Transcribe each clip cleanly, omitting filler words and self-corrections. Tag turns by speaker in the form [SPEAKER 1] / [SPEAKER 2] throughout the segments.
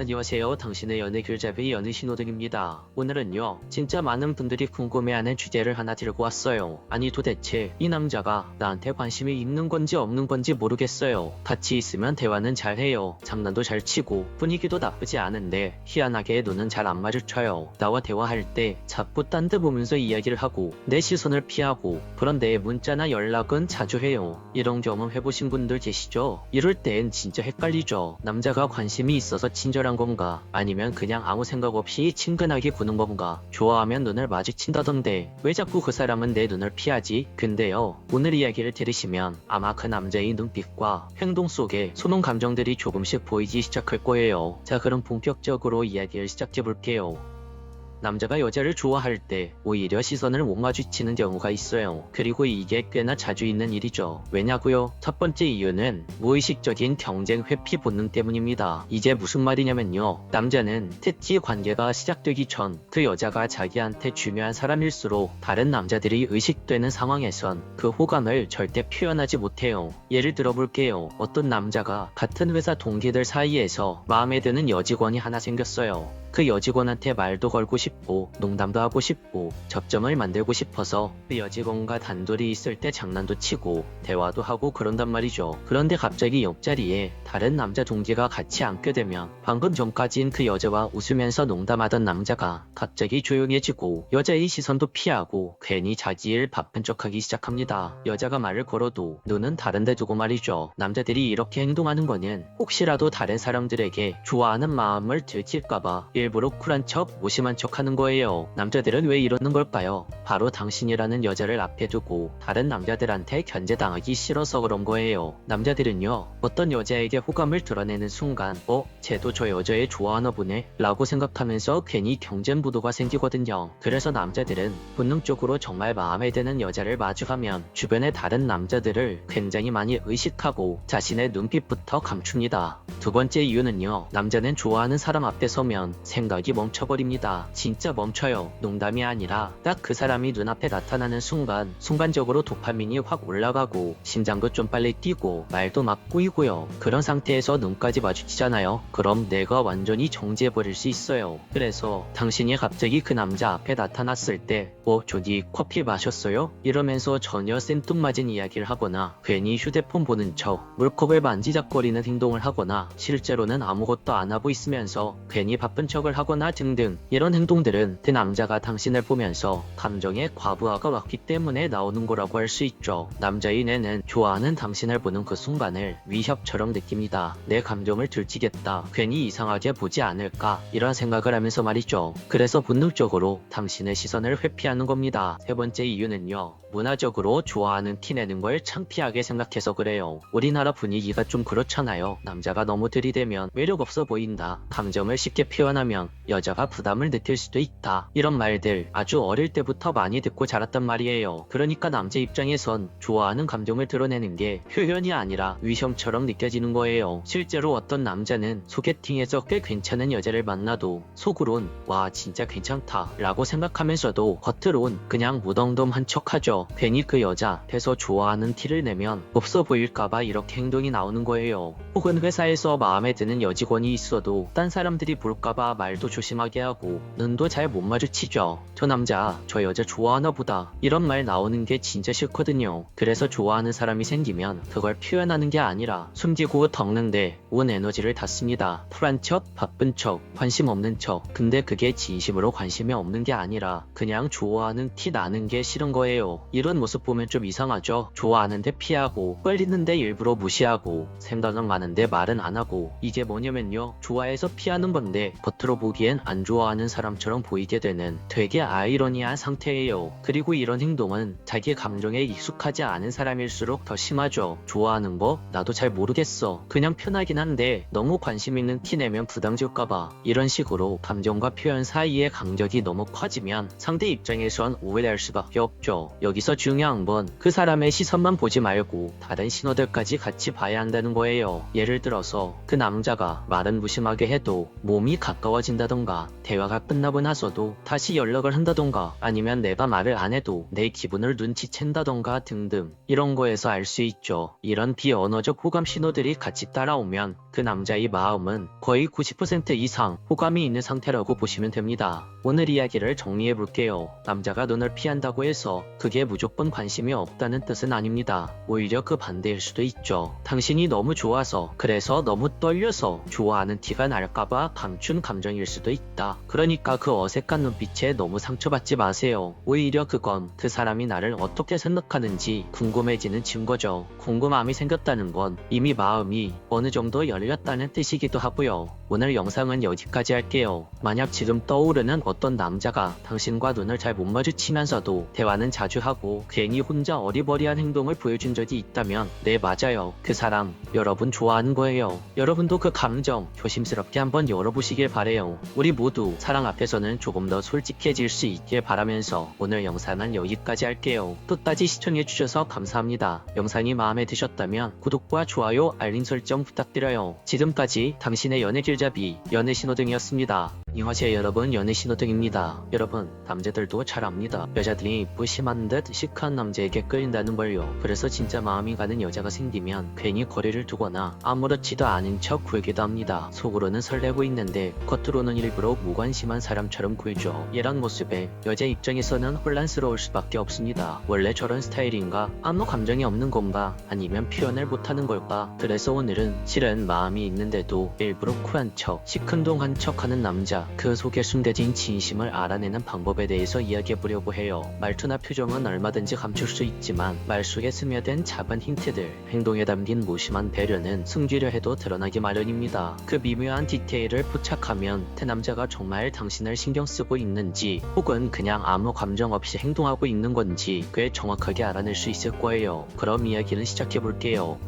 [SPEAKER 1] 안녕하세요. 당신의 연애 길잡이 연애 신호등입니다. 오늘은요, 진짜 많은 분들이 궁금해하는 주제를 하나 들고 왔어요. 아니 도대체 이 남자가 나한테 관심이 있는 건지 없는 건지 모르겠어요. 같이 있으면 대화는 잘해요. 장난도 잘 치고 분위기도 나쁘지 않은데 희한하게 눈은 잘 안 마주쳐요. 나와 대화할 때 자꾸 딴 데 보면서 이야기를 하고 내 시선을 피하고, 그런데 문자나 연락은 자주 해요. 이런 경험 해보신 분들 계시죠? 이럴 땐 진짜 헷갈리죠. 남자가 관심이 있어서 친절한 건가, 아니면 그냥 아무 생각 없이 친근하게 구는 건가. 좋아하면 눈을 마주친다던데 왜 자꾸 그 사람은 내 눈을 피하지? 근데요, 오늘 이야기를 들으시면 아마 그 남자의 눈빛과 행동 속에 소문 감정들이 조금씩 보이기 시작할 거예요. 자, 그럼 본격적으로 이야기를 시작해 볼게요. 남자가 여자를 좋아할 때 오히려 시선을 못 마주치는 경우가 있어요. 그리고 이게 꽤나 자주 있는 일이죠. 왜냐고요? 첫 번째 이유는 무의식적인 경쟁 회피 본능 때문입니다. 이게 무슨 말이냐면요, 남자는 특히 관계가 시작되기 전 그 여자가 자기한테 중요한 사람일수록 다른 남자들이 의식되는 상황에선 그 호감을 절대 표현하지 못해요. 예를 들어 볼게요. 어떤 남자가 같은 회사 동기들 사이에서 마음에 드는 여직원이 하나 생겼어요. 그 여직원한테 말도 걸고 싶고 농담도 하고 싶고 접점을 만들고 싶어서 그 여직원과 단둘이 있을 때 장난도 치고 대화도 하고 그런단 말이죠. 그런데 갑자기 옆자리에 다른 남자 동기가 같이 앉게 되면 방금 전까진 그 여자와 웃으면서 농담하던 남자가 갑자기 조용해지고 여자의 시선도 피하고 괜히 자기 일 바쁜 척하기 시작합니다. 여자가 말을 걸어도 눈은 다른 데 두고 말이죠. 남자들이 이렇게 행동하는 거는 혹시라도 다른 사람들에게 좋아하는 마음을 들킬까봐 일부러 쿨한 척, 무심한 척 하는 거예요. 남자들은 왜 이러는 걸까요? 바로 당신이라는 여자를 앞에 두고 다른 남자들한테 견제당하기 싫어서 그런 거예요. 남자들은요, 어떤 여자에게 호감을 드러내는 순간 쟤도 저 여자애 좋아하나 보네 라고 생각하면서 괜히 경쟁부도가 생기거든요. 그래서 남자들은 본능적으로 정말 마음에 드는 여자를 마주하면 주변의 다른 남자들을 굉장히 많이 의식하고 자신의 눈빛부터 감춥니다. 두 번째 이유는요, 남자는 좋아하는 사람 앞에 서면 생각이 멈춰버립니다. 진짜 멈춰요. 농담이 아니라 딱 그 사람이 눈앞에 나타나는 순간 순간적으로 도파민이 확 올라가고 심장도 좀 빨리 뛰고 말도 막 꼬이고요. 그런 상태에서 눈까지 마주치잖아요. 그럼 내가 완전히 정지해버릴 수 있어요. 그래서 당신이 갑자기 그 남자 앞에 나타났을 때 저기 커피 마셨어요? 이러면서 전혀 생뚱맞은 이야기를 하거나 괜히 휴대폰 보는 척 물컵을 만지작거리는 행동을 하거나 실제로는 아무것도 안 하고 있으면서 괜히 바쁜 척을 하거나 등등, 이런 행동들은 그 남자가 당신을 보면서 감정의 과부하가 왔기 때문에 나오는 거라고 할 수 있죠. 남자의 뇌는 좋아하는 당신을 보는 그 순간을 위협처럼 느낍니다. 내 감정을 들키겠다, 괜히 이상하게 보지 않을까, 이런 생각을 하면서 말이죠. 그래서 본능적으로 당신의 시선을 회피하는 겁니다. 세 번째 이유는요, 문화적으로 좋아하는 티 내는 걸 창피하게 생각해서 그래요. 우리나라 분위기가 좀 그렇잖아요. 남자가 너무 들이대면 매력 없어 보인다, 감정을 쉽게 표현하면 여자가 부담을 느낄 수도 있다, 이런 말들 아주 어릴 때부터 많이 듣고 자랐단 말이에요. 그러니까 남자 입장에선 좋아하는 감정을 드러내는 게 표현이 아니라 위험처럼 느껴지는 거예요. 실제로 어떤 남자는 소개팅에서 꽤 괜찮은 여자를 만나도 속으론 와 진짜 괜찮다 라고 생각하면서도 겉으론 그냥 무덤덤한 척하죠. 괜히 그 여자 앞에서 좋아하는 티를 내면 없어 보일까봐 이렇게 행동이 나오는 거예요. 혹은 회사에서 마음에 드는 여직원이 있어도 딴 사람들이 볼까봐 말도 조심하게 하고 눈도 잘 못 마주치죠. 저 남자 저 여자 좋아하나 보다, 이런 말 나오는 게 진짜 싫거든요. 그래서 좋아하는 사람이 생기면 그걸 표현하는 게 아니라 숨기고 덮는데 온 에너지를 다 씁니다. 쿨한 척, 바쁜 척, 관심 없는 척. 근데 그게 진심으로 관심이 없는 게 아니라 그냥 좋아하는 티 나는 게 싫은 거예요. 이런 모습 보면 좀 이상하죠. 좋아하는데 피하고, 끌리는데 일부러 무시하고, 생각은 많은데 말은 안 하고. 이게 뭐냐면요, 좋아해서 피하는 건데 겉으로 보기엔 안 좋아하는 사람처럼 보이게 되는 되게 아이러니한 상태예요. 그리고 이런 행동은 자기 감정에 익숙하지 않은 사람일수록 더 심하죠. 좋아하는 거 나도 잘 모르겠어, 그냥 편하긴 한데 너무 관심 있는 티 내면 부담 줄까봐, 이런 식으로 감정과 표현 사이의 간격이 너무 커지면 상대 입장에선 오해할 수밖에 없죠. 여기서 중요한 건 그 사람의 시선만 보지 말고 다른 신호들까지 같이 봐야 한다는 거예요. 예를 들어서 그 남자가 말은 무심하게 해도 몸이 가까워 차가워진다던가 대화가 끝나고 나서도 다시 연락을 한다던가 아니면 내가 말을 안 해도 내 기분을 눈치챈다던가 등등 이런 거에서 알 수 있죠. 이런 비언어적 호감 신호들이 같이 따라오면 그 남자의 마음은 거의 90% 이상 호감이 있는 상태라고 보시면 됩니다. 오늘 이야기를 정리해 볼게요. 남자가 눈을 피한다고 해서 그게 무조건 관심이 없다는 뜻은 아닙니다. 오히려 그 반대일 수도 있죠. 당신이 너무 좋아서 그래서 너무 떨려서 좋아하는 티가 날까봐 감춘 감정일 수도 있다. 그러니까 그 어색한 눈빛에 너무 상처받지 마세요. 오히려 그건 그 사람이 나를 어떻게 생각하는지 궁금해지는 증거죠. 궁금함이 생겼다는 건 이미 마음이 어느 정도 열렸다는 뜻이기도 하고요. 오늘 영상은 여기까지 할게요. 만약 지금 떠오르는 어떤 남자가 당신과 눈을 잘 못 마주치면서도 대화는 자주 하고 괜히 혼자 어리버리한 행동을 보여준 적이 있다면 네, 맞아요. 그 사람 여러분 좋아하는 거예요. 여러분도 그 감정 조심스럽게 한번 열어보시길 바래요. 우리 모두 사랑 앞에서는 조금 더 솔직해질 수 있길 바라면서 오늘 영상은 여기까지 할게요. 끝까지 시청해주셔서 감사합니다. 영상이 마음에 드셨다면 구독과 좋아요, 알림 설정 부탁드려요. 지금까지 당신의 연애 길잡이 연애신호등이었습니다. 안녕하세요 여러분, 연애신호등입니다. 여러분, 남자들도 잘 압니다. 여자들이 무심한 듯 시크한 남자에게 끌린다는 걸요. 그래서 진짜 마음이 가는 여자가 생기면 괜히 거리를 두거나 아무렇지도 않은 척 굴기도 합니다. 속으로는 설레고 있는데 겉으로는 일부러 무관심한 사람처럼 굴죠. 이런 모습에 여자 입장에서는 혼란스러울 수밖에 없습니다. 원래 저런 스타일인가? 아무 감정이 없는 건가? 아니면 표현을 못하는 걸까? 그래서 오늘은 실은 마음이 있는데도 일부러 쿨한 척, 시큰둥한 척하는 남자, 그 속에 숨겨진 진심을 알아내는 방법에 대해서 이야기해보려고 해요. 말투나 표정은 얼마든지 감출 수 있지만 말 속에 스며든 작은 힌트들, 행동에 담긴 무심한 배려는 숨기려 해도 드러나기 마련입니다. 그 미묘한 디테일을 포착하면 그 남자가 정말 당신을 신경 쓰고 있는지 혹은 그냥 아무 감정 없이 행동하고 있는 건지 꽤 정확하게 알아낼 수 있을 거예요. 그럼 이야기를 시작해볼게요.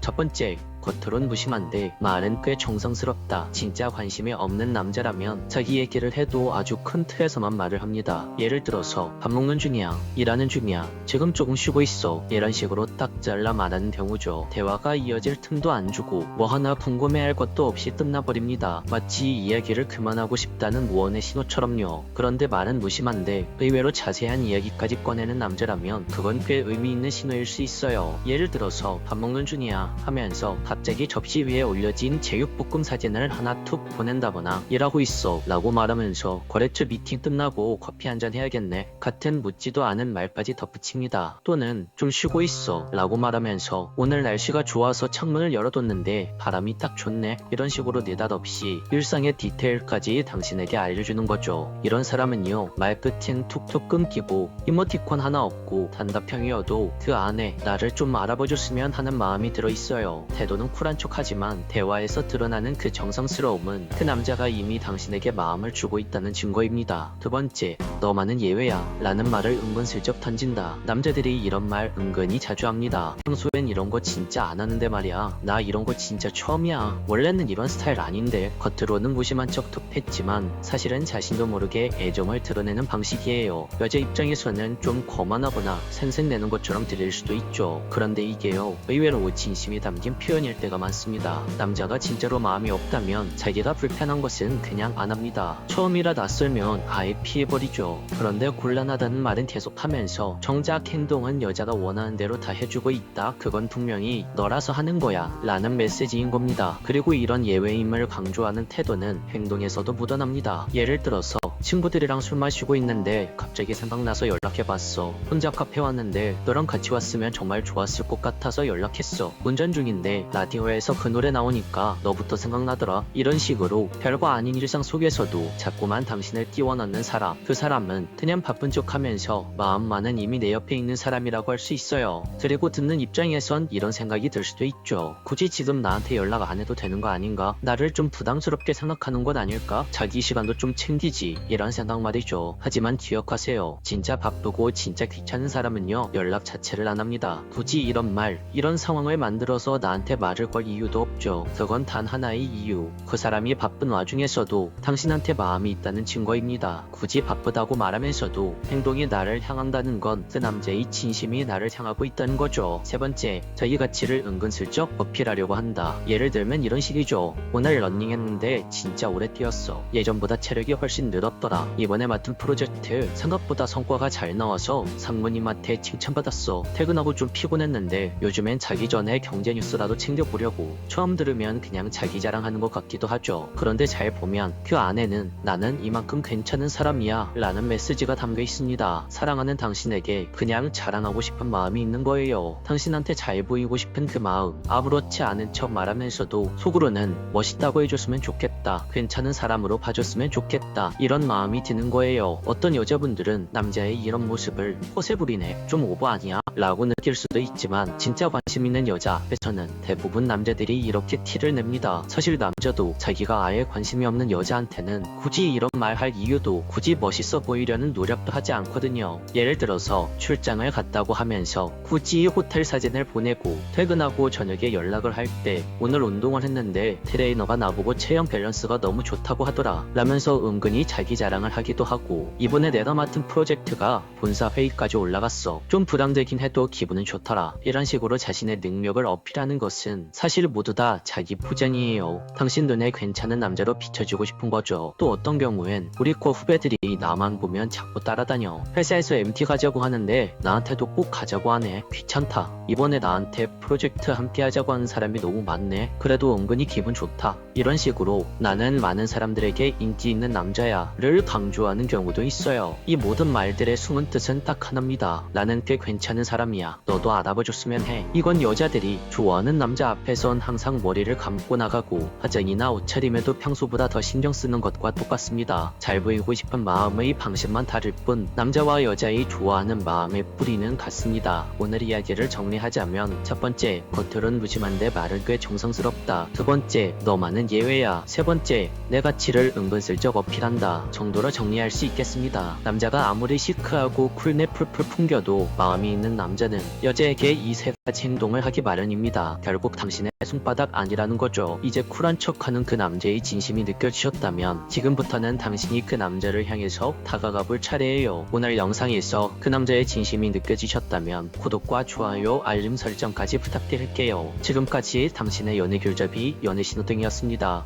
[SPEAKER 1] 첫 번째, 겉으론 무심한데 말은 꽤 정성스럽다. 진짜 관심이 없는 남자라면 자기 얘기를 해도 아주 큰 틀에서만 말을 합니다. 예를 들어서 밥 먹는 중이야, 일하는 중이야, 지금 조금 쉬고 있어, 이런 식으로 딱 잘라 말하는 경우죠. 대화가 이어질 틈도 안 주고 뭐 하나 궁금해할 것도 없이 끝나버립니다. 마치 이야기를 그만하고 싶다는 무언의 신호처럼요. 그런데 말은 무심한데 의외로 자세한 이야기까지 꺼내는 남자라면 그건 꽤 의미 있는 신호일 수 있어요. 예를 들어서 밥 먹는 중이야 하면서 갑자기 접시 위에 올려진 제육볶음 사진을 하나 툭 보낸다거나 일하고 있어 라고 말하면서 거래처 미팅 끝나고 커피 한잔 해야겠네 같은 묻지도 않은 말까지 덧붙입니다. 또는 좀 쉬고 있어 라고 말하면서 오늘 날씨가 좋아서 창문을 열어뒀는데 바람이 딱 좋네, 이런 식으로 느닷없이 일상의 디테일까지 당신에게 알려주는 거죠. 이런 사람은요, 말끝은 툭툭 끊기고 이모티콘 하나 없고 단답형이어도 그 안에 나를 좀 알아봐줬으면 하는 마음이 들어있어요. 태도는 쿨한 척하지만 대화에서 드러나는 그 정성스러움은 그 남자가 이미 당신에게 마음을 주고 있다는 증거입니다. 두 번째, 너만은 예외야 라는 말을 은근슬쩍 던진다. 남자들이 이런 말 은근히 자주 합니다. 평소엔 이런 거 진짜 안 하는데 말이야, 나 이런 거 진짜 처음이야, 원래는 이런 스타일 아닌데. 겉으로는 무심한 척 툭 했지만 사실은 자신도 모르게 애정을 드러내는 방식이에요. 여자 입장에서는 좀 거만하거나 생색내는 것처럼 들릴 수도 있죠. 그런데 이게요, 의외로 진심이 담긴 표현일 때가 많습니다. 남자가 진짜로 마음이 없다면 자기가 불편한 것은 그냥 안 합니다. 처음이라 낯설면 아예 피해버리죠. 그런데 곤란하다는 말은 계속하면서 정작 행동은 여자가 원하는 대로 다 해주고 있다, 그건 분명히 너라서 하는 거야 라는 메시지인 겁니다. 그리고 이런 예외임을 강조하는 태도는 행동에서도 묻어납니다. 예를 들어서 친구들이랑 술 마시고 있는데 갑자기 생각나서 연락해봤어. 혼자 카페 왔는데 너랑 같이 왔으면 정말 좋았을 것 같아서 연락했어. 운전 중인데 라디오에서 그 노래 나오니까 너부터 생각나더라. 이런 식으로 별거 아닌 일상 속에서도 자꾸만 당신을 끼워 넣는 사람, 그 사람은 그냥 바쁜 척하면서 마음만은 이미 내 옆에 있는 사람이라고 할 수 있어요. 그리고 듣는 입장에선 이런 생각이 들 수도 있죠. 굳이 지금 나한테 연락 안 해도 되는 거 아닌가? 나를 좀 부담스럽게 생각하는 건 아닐까? 자기 시간도 좀 챙기지 이런 생각 말이죠. 하지만 기억하세요. 진짜 바쁘고 진짜 귀찮은 사람은요 연락 자체를 안 합니다. 굳이 이런 말, 이런 상황을 만들어서 나한테 말을 걸 이유도 없죠. 그건 단 하나의 이유. 그 사람이 바쁜 와중에서도 당신한테 마음이 있다는 증거입니다. 굳이 바쁘다고 말하면서도 행동이 나를 향한다는 건 그 남자의 진심이 나를 향하고 있다는 거죠. 세 번째, 자기 가치를 은근슬쩍 어필하려고 한다. 예를 들면 이런 식이죠. 오늘 러닝했는데 진짜 오래 뛰었어. 예전보다 체력이 훨씬 늘었더라. 이번에 맡은 프로젝트 생각보다 성과가 잘 나와서 상무님한테 칭찬받았어. 퇴근하고 좀 피곤했는데 요즘엔 자기 전에 경제 뉴스라도 챙겨보려고. 처음 들으면 그냥 자기 자랑하는 것 같기도 하죠. 그런데 잘 보면 그 안에는 나는 이만큼 괜찮은 사람이야 라는 메시지가 담겨 있습니다. 사랑하는 당신에게 그냥 자랑하고 싶은 마음이 있는 거예요. 당신한테 잘 보이고 싶은 그 마음. 아무렇지 않은 척 말하면서도 속으로는 멋있다고 해줬으면 좋겠다. 괜찮은 사람으로 봐줬으면 좋겠다. 이런 마음이 드는 거예요. 어떤 여자분들은 남자의 이런 모습을 허세 부리네, 좀 오버 아니야? 라고 느낄 수도 있지만 진짜 관심 있는 여자 앞에서는 대부분 남자들이 이렇게 티를 냅니다. 사실 남자도 자기가 아예 관심이 없는 여자한테는 굳이 이런 말 할 이유도, 굳이 멋있어 보이려는 노력도 하지 않거든요. 예를 들어서 출장을 갔다고 하면서 굳이 호텔 사진을 보내고 퇴근하고 저녁에 연락을 할 때 오늘 운동을 했는데 트레이너가 나보고 체형 밸런스가 너무 좋다고 하더라 라면서 은근히 자기 자랑을 하기도 하고, 이번에 내가 맡은 프로젝트가 본사 회의까지 올라갔어. 좀 부담되긴 해도 기분은 좋더라. 이런 식으로 자신의 능력을 어필하는 것은 사실 모두 다 자기 포장이에요. 당신 눈에 괜찮은 남자로 비춰주고 싶은 거죠. 또 어떤 경우엔 우리 코 후배들이 나만 보면 자꾸 따라다녀. 회사에서 MT 가자고 하는데 나한테도 꼭 가자고 하네. 귀찮다. 이번에 나한테 프로젝트 함께 하자고 하는 사람이 너무 많네. 그래도 은근히 기분 좋다. 이런 식으로 나는 많은 사람들에게 인기 있는 남자야 를 강조하는 경우도 있어요. 이 모든 말들의 숨은 뜻은 딱 하나입니다. 나는 꽤 괜찮은 사람이야. 너도 알아봐줬으면 해. 이건 여자들이 좋아하는 남자 앞에선 항상 머리를 감고 나가고 화장이나 옷차림에도 평소보다 더 신경 쓰는 것과 똑같습니다. 잘 보이고 싶은 마음의 방식만 다를 뿐 남자와 여자의 좋아하는 마음의 뿌리는 같습니다. 오늘 이야기를 정리하자면, 첫 번째, 겉으론 무심한데 말은 꽤 정성스럽다. 두 번째, 너만은 예외야. 세 번째, 내 가치를 은근슬쩍 어필한다 정도로 정리할 수 있겠습니다. 남자가 아무리 시크하고 쿨내 풀풀 풍겨도 마음이 있는 남자는 여자에게 이 세 가지 행동을 하기 마련입니다. 결국 당신의 손바닥 아니라는 거죠. 이제 쿨한 척하는 그 남자의 진심이 느껴지셨다면 지금부터는 당신이 그 남자를 향해서 다가가 볼 차례예요. 오늘 영상에서 그 남자의 진심이 느껴지셨다면 구독과 좋아요, 알림 설정까지 부탁드릴게요. 지금까지 당신의 연애 길잡이 연애신호등이었습니다.